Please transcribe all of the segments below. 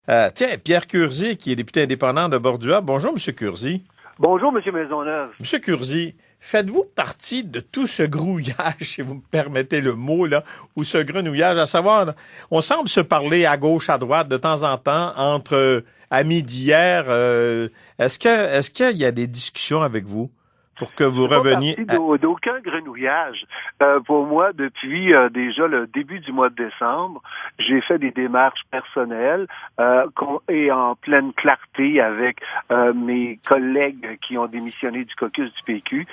Tiens, Pierre Curzi, qui est député indépendant de Bordua. Bonjour, M. Curzi. Bonjour, M. Maisonneuve. M. Curzi, faites-vous partie de tout ce grouillage, si vous me permettez le mot, là, ou ce grenouillage, à savoir, on semble se parler à gauche, à droite, de temps en temps, entre amis d'hier. Est-ce qu'il y a des discussions avec vous pour que vous reveniez... D'aucun grenouillage. Pour moi, depuis déjà le début du mois de décembre, j'ai fait des démarches personnelles et en pleine clarté avec mes collègues qui ont démissionné du caucus du PQ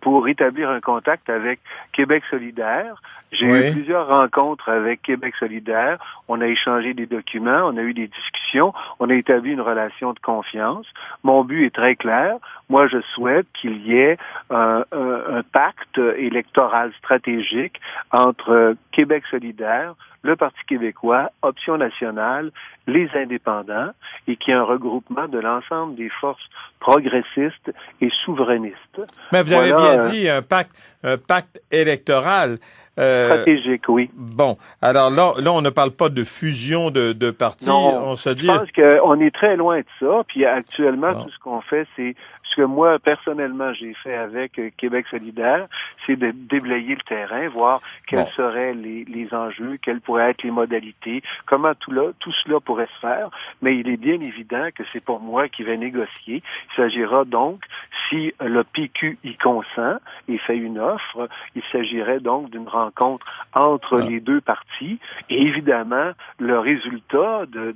pour établir un contact avec Québec solidaire. J'ai eu plusieurs rencontres avec Québec solidaire. On a échangé des documents, on a eu des discussions, on a établi une relation de confiance. Mon but est très clair. Moi, je souhaite qu'il y ait un pacte électoral stratégique entre Québec solidaire, le Parti québécois, Option nationale, les indépendants, et qu'il y ait un regroupement de l'ensemble des forces progressistes et souverainistes. Mais vous avez bien dit un pacte électoral. Stratégique, oui. Bon, alors là, on ne parle pas de fusion de partis. Non, on se dit... je pense qu'on est très loin de ça. Puis actuellement, tout ce qu'on fait, c'est ce que moi, personnellement, j'ai fait avec Québec solidaire, c'est de déblayer le terrain, voir quels seraient les enjeux, quelles pourraient être les modalités, comment tout cela pourrait se faire. Mais il est bien évident que c'est pour moi qui vais négocier. Il s'agira donc, si le PQ y consent et fait une offre, il s'agirait donc d'une rencontre entre les deux partis. Et évidemment, le résultat de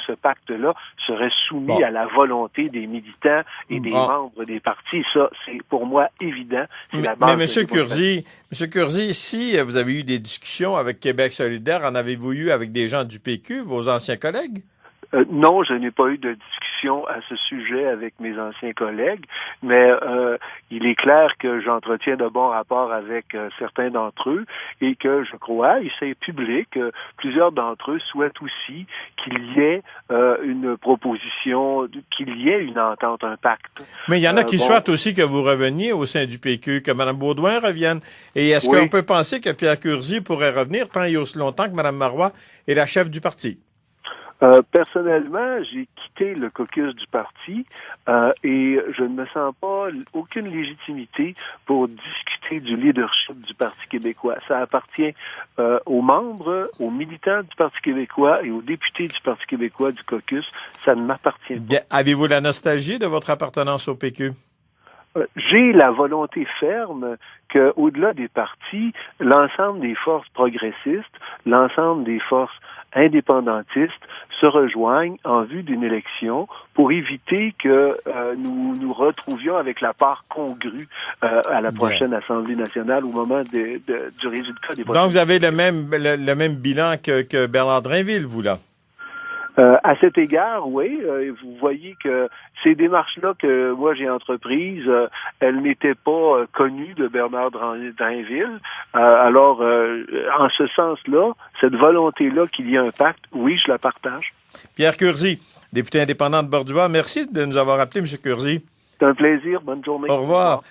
ce pacte-là serait soumis à la volonté des militants et des membres des partis. Ça, c'est pour moi évident. C'est la base. Mais M. Curzi, si vous avez eu des discussions avec Québec solidaire, en avez-vous eu avec des gens du PQ, vos anciens collègues? Non, je n'ai pas eu de discussion à ce sujet avec mes anciens collègues, mais il est clair que j'entretiens de bons rapports avec certains d'entre eux et que je crois, et c'est public, plusieurs d'entre eux souhaitent aussi qu'il y ait une proposition, qu'il y ait une entente, un pacte. Mais il y en a qui souhaitent aussi que vous reveniez au sein du PQ, que Mme Baudouin revienne. Et est-ce qu'on peut penser que Pierre Curzi pourrait revenir tant et aussi longtemps que Mme Marois est la chef du parti? Personnellement, j'ai quitté le caucus du parti et je ne me sens pas aucune légitimité pour discuter du leadership du Parti québécois. Ça appartient aux membres, aux militants du Parti québécois et aux députés du Parti québécois du caucus. Ça ne m'appartient pas. Bien, avez-vous la nostalgie de votre appartenance au PQ? J'ai la volonté ferme que, au-delà des partis, l'ensemble des forces progressistes, l'ensemble des forces indépendantistes se rejoignent en vue d'une élection pour éviter que nous nous retrouvions avec la part congrue à la prochaine Assemblée nationale au moment du résultat des votes. Donc, vous avez le même bilan que Bernard Drainville, vous, là? À cet égard, oui, vous voyez que ces démarches-là que moi j'ai entreprises, elles n'étaient pas connues de Bernard Drainville. Alors, en ce sens-là, cette volonté-là qu'il y ait un pacte, oui, je la partage. Pierre Curzi, député indépendant de Bordua, merci de nous avoir appelé, M. Curzi. C'est un plaisir. Bonne journée. Au revoir.